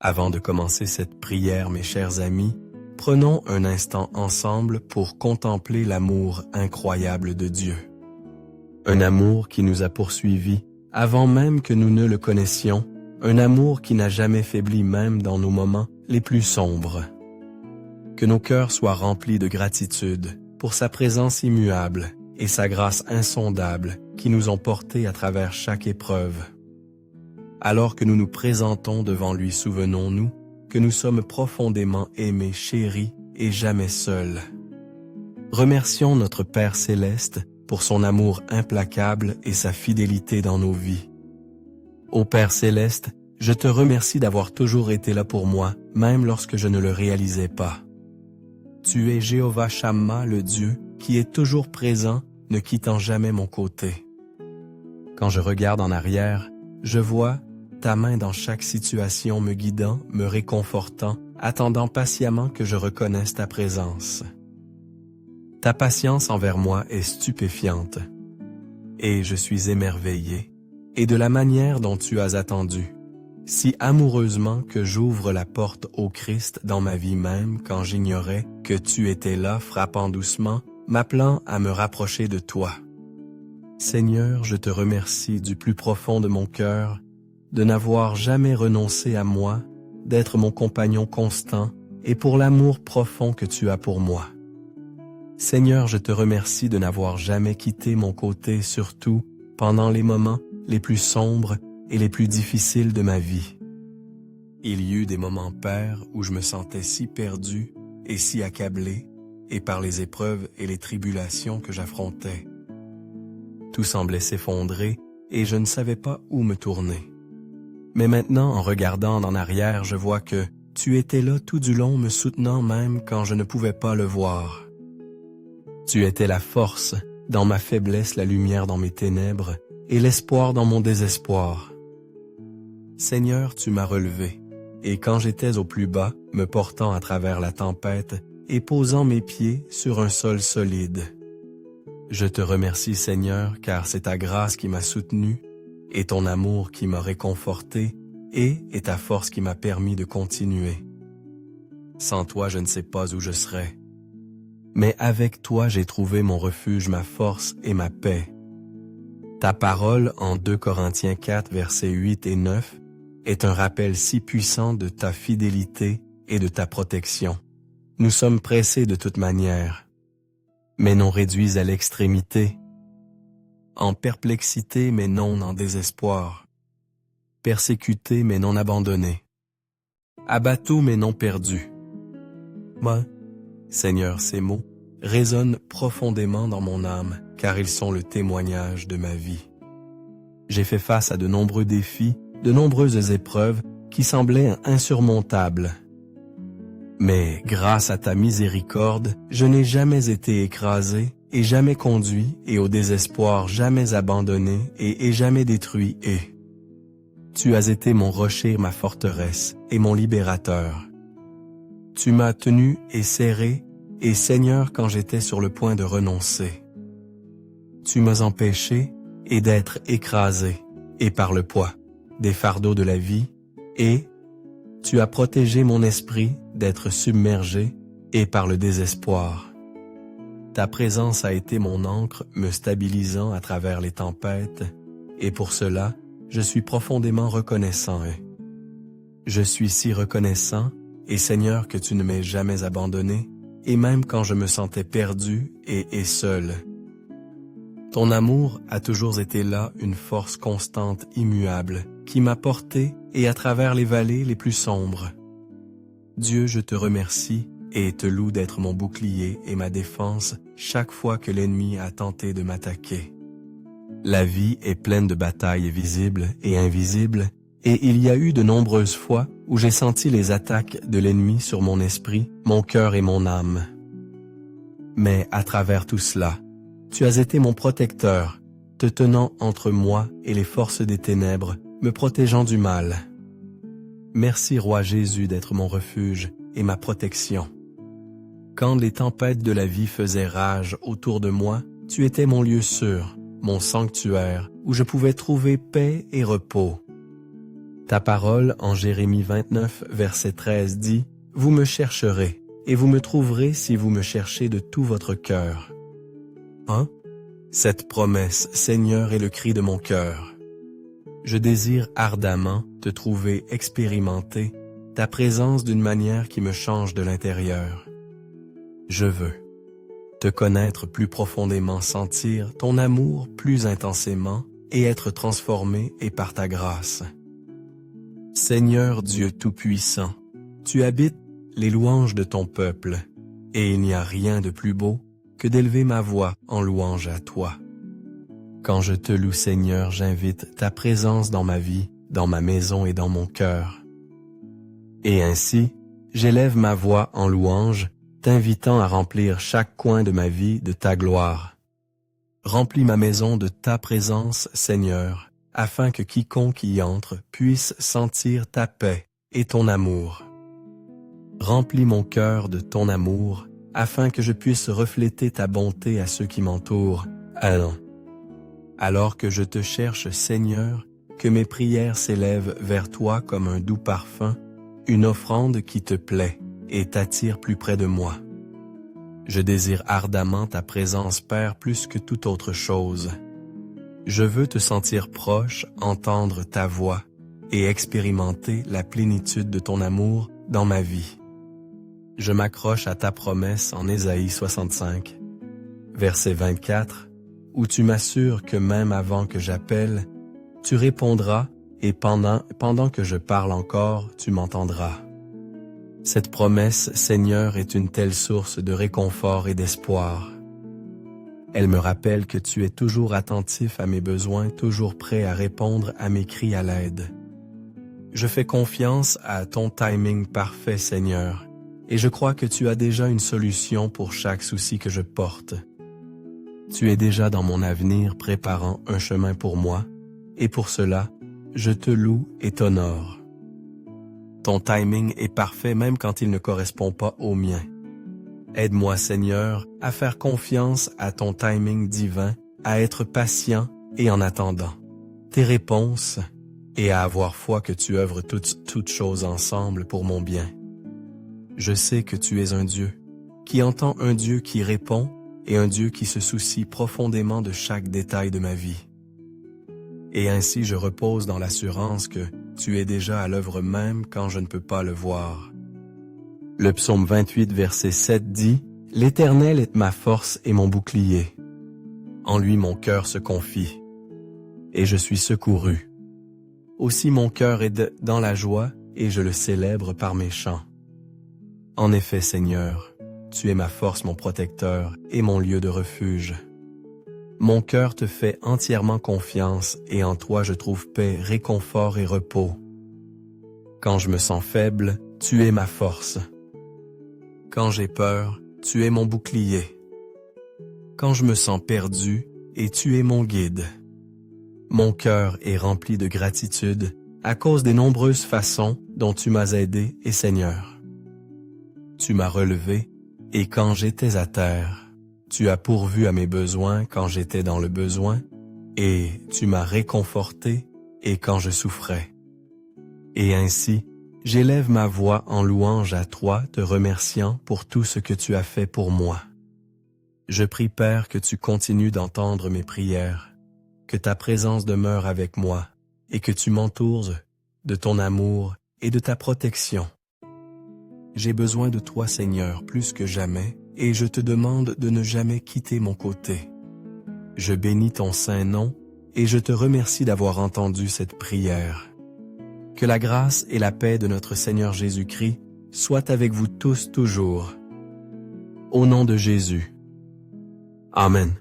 Avant de commencer cette prière, mes chers amis, prenons un instant ensemble pour contempler l'amour incroyable de Dieu. Un amour qui nous a poursuivis avant même que nous ne le connaissions, un amour qui n'a jamais faibli même dans nos moments les plus sombres. Que nos cœurs soient remplis de gratitude pour sa présence immuable et sa grâce insondable qui nous ont portés à travers chaque épreuve. Alors que nous nous présentons devant lui, souvenons-nous que nous sommes profondément aimés, chéris et jamais seuls. Remercions notre Père céleste pour son amour implacable et sa fidélité dans nos vies. Ô Père céleste, je te remercie d'avoir toujours été là pour moi, même lorsque je ne le réalisais pas. Tu es Jéhovah Shamma, le Dieu, qui est toujours présent, ne quittant jamais mon côté. Quand je regarde en arrière, je vois ta main dans chaque situation me guidant, me réconfortant, attendant patiemment que je reconnaisse ta présence. Ta patience envers moi est stupéfiante, et je suis émerveillé, et de la manière dont tu as attendu, si amoureusement que j'ouvre la porte au Christ dans ma vie même quand j'ignorais que tu étais là frappant doucement, m'appelant à me rapprocher de toi. Seigneur, je te remercie du plus profond de mon cœur, de n'avoir jamais renoncé à moi, d'être mon compagnon constant et pour l'amour profond que tu as pour moi. Seigneur, je te remercie de n'avoir jamais quitté mon côté, surtout pendant les moments les plus sombres et les plus difficiles de ma vie. Il y eut des moments, Père, où je me sentais si perdu et si accablé, et par les épreuves et les tribulations que j'affrontais. Tout semblait s'effondrer et je ne savais pas où me tourner. Mais maintenant, en regardant en arrière, je vois que tu étais là tout du long, me soutenant même quand je ne pouvais pas le voir. Tu étais la force dans ma faiblesse, la lumière dans mes ténèbres et l'espoir dans mon désespoir. Seigneur, tu m'as relevé, et quand j'étais au plus bas, me portant à travers la tempête et posant mes pieds sur un sol solide. Je te remercie, Seigneur, car c'est ta grâce qui m'a soutenu, et ton amour qui m'a réconforté, et ta force qui m'a permis de continuer. Sans toi, je ne sais pas où je serais. Mais avec toi, j'ai trouvé mon refuge, ma force et ma paix. Ta parole, en 2 Corinthiens 4, versets 8 et 9, est un rappel si puissant de ta fidélité et de ta protection. Nous sommes pressés de toute manière, mais non réduits à l'extrémité, en perplexité mais non en désespoir, persécutés mais non abandonnés, abattus mais non perdus. Moi, Seigneur, ces mots résonnent profondément dans mon âme, car ils sont le témoignage de ma vie. J'ai fait face à de nombreux défis, de nombreuses épreuves qui semblaient insurmontables. Mais grâce à ta miséricorde, je n'ai jamais été écrasé et jamais conduit, et au désespoir jamais abandonné et jamais détruit. Et tu as été mon rocher, ma forteresse et mon libérateur. Tu m'as tenu et serré, et Seigneur, quand j'étais sur le point de renoncer. Tu m'as empêché et d'être écrasé, et par le poids des fardeaux de la vie, et tu as protégé mon esprit d'être submergé, et par le désespoir. Ta présence a été mon ancre, me stabilisant à travers les tempêtes, et pour cela, je suis profondément reconnaissant. Je suis si reconnaissant, et Seigneur, que tu ne m'aies jamais abandonné, et même quand je me sentais perdu et seul. Ton amour a toujours été là, une force constante, immuable, qui m'a porté et à travers les vallées les plus sombres. Dieu, je te remercie et te loue d'être mon bouclier et ma défense chaque fois que l'ennemi a tenté de m'attaquer. La vie est pleine de batailles visibles et invisibles, et il y a eu de nombreuses fois où j'ai senti les attaques de l'ennemi sur mon esprit, mon cœur et mon âme. Mais à travers tout cela, tu as été mon protecteur, te tenant entre moi et les forces des ténèbres, me protégeant du mal. Merci, Roi Jésus, d'être mon refuge et ma protection. Quand les tempêtes de la vie faisaient rage autour de moi, tu étais mon lieu sûr, mon sanctuaire, où je pouvais trouver paix et repos. Ta parole en Jérémie 29, verset 13 dit « Vous me chercherez, et vous me trouverez si vous me cherchez de tout votre cœur. » Cette promesse, Seigneur, est le cri de mon cœur. Je désire ardemment te trouver expérimenter ta présence d'une manière qui me change de l'intérieur. Je veux te connaître plus profondément, sentir ton amour plus intensément et être transformé et par ta grâce. Seigneur Dieu Tout-Puissant, tu habites les louanges de ton peuple, et il n'y a rien de plus beau que d'élever ma voix en louange à toi. Quand je te loue, Seigneur, j'invite ta présence dans ma vie, dans ma maison et dans mon cœur. Et ainsi, j'élève ma voix en louange, t'invitant à remplir chaque coin de ma vie de ta gloire. Remplis ma maison de ta présence, Seigneur, afin que quiconque y entre puisse sentir ta paix et ton amour. Remplis mon cœur de ton amour, afin que je puisse refléter ta bonté à ceux qui m'entourent. Alors que je te cherche, Seigneur, que mes prières s'élèvent vers toi comme un doux parfum, une offrande qui te plaît et t'attire plus près de moi. Je désire ardemment ta présence, Père, plus que toute autre chose. Je veux te sentir proche, entendre ta voix et expérimenter la plénitude de ton amour dans ma vie. Je m'accroche à ta promesse en Ésaïe 65, verset 24, où tu m'assures que même avant que j'appelle, tu répondras et pendant que je parle encore, tu m'entendras. Cette promesse, Seigneur, est une telle source de réconfort et d'espoir. Elle me rappelle que tu es toujours attentif à mes besoins, toujours prêt à répondre à mes cris à l'aide. Je fais confiance à ton timing parfait, Seigneur, et je crois que tu as déjà une solution pour chaque souci que je porte. Tu es déjà dans mon avenir préparant un chemin pour moi, et pour cela, je te loue et t'honore. Ton timing est parfait même quand il ne correspond pas au mien. Aide-moi, Seigneur, à faire confiance à ton timing divin, à être patient et en attendant tes réponses, et à avoir foi que tu œuvres toutes choses ensemble pour mon bien. Je sais que tu es un Dieu qui entend, un Dieu qui répond et un Dieu qui se soucie profondément de chaque détail de ma vie. Et ainsi je repose dans l'assurance que tu es déjà à l'œuvre même quand je ne peux pas le voir. Le psaume 28, verset 7 dit « L'Éternel est ma force et mon bouclier. En lui mon cœur se confie, et je suis secouru. Aussi mon cœur est dans la joie, et je le célèbre par mes chants. En effet, Seigneur, tu es ma force, mon protecteur et mon lieu de refuge. Mon cœur te fait entièrement confiance et en toi je trouve paix, réconfort et repos. Quand je me sens faible, tu es ma force. Quand j'ai peur, tu es mon bouclier. Quand je me sens perdu, et tu es mon guide. Mon cœur est rempli de gratitude à cause des nombreuses façons dont tu m'as aidé et Seigneur. Tu m'as relevé, et quand j'étais à terre, tu as pourvu à mes besoins quand j'étais dans le besoin, et tu m'as réconforté, et quand je souffrais. Et ainsi, j'élève ma voix en louange à toi, te remerciant pour tout ce que tu as fait pour moi. Je prie, Père, que tu continues d'entendre mes prières, que ta présence demeure avec moi, et que tu m'entoures de ton amour et de ta protection. J'ai besoin de toi, Seigneur, plus que jamais, et je te demande de ne jamais quitter mon côté. Je bénis ton saint nom, et je te remercie d'avoir entendu cette prière. Que la grâce et la paix de notre Seigneur Jésus-Christ soient avec vous tous toujours. Au nom de Jésus. Amen.